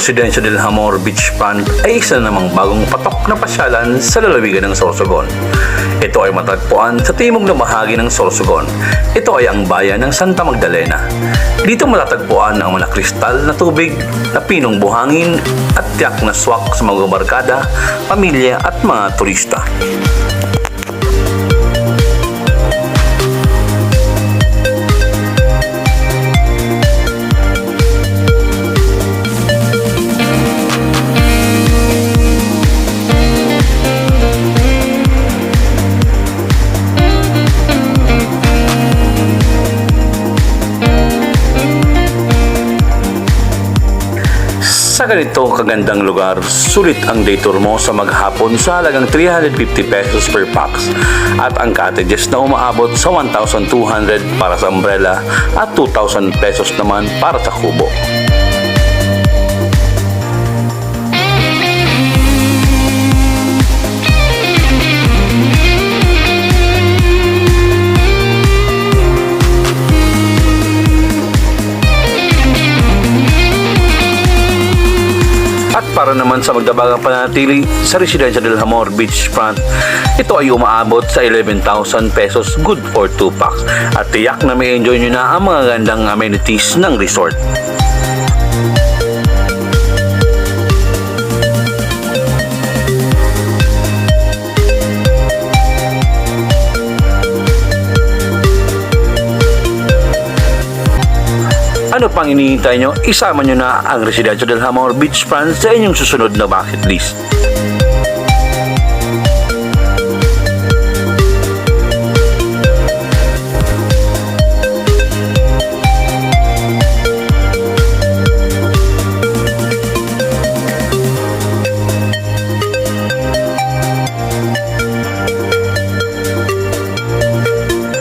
Residencia del Amor Beachfront ay isa namang bagong patok na pasyalan sa lalawigan ng Sorsogon. Ito ay matagpuan sa timog na bahagi ng Sorsogon. Ito ay ang bayan ng Santa Magdalena. Dito matatagpuan ang mga kristal na tubig na pinong buhangin at tiyak na swak sa mga barkada, pamilya at mga turista. Sa ganito kagandang lugar, sulit ang day tour mo sa maghapon sa halagang 350 pesos per pax at ang cottages na umaabot sa 1,200 para sa umbrella at 2,000 pesos naman para sa kubo. At para naman sa magdabagang panatili sa Residencia del Amor Beachfront, ito ay umaabot sa 11,000 pesos good for 2 packs at tiyak na may enjoy nyo na ang mga gandang amenities ng resort. Ano pang hinihintay nyo? Isama nyo na ang Residencia del Amor Beachfront sa inyong susunod na bucket list.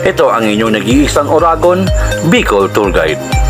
Ito ang inyong nag-iisang Oragon Bicol Tour Guide.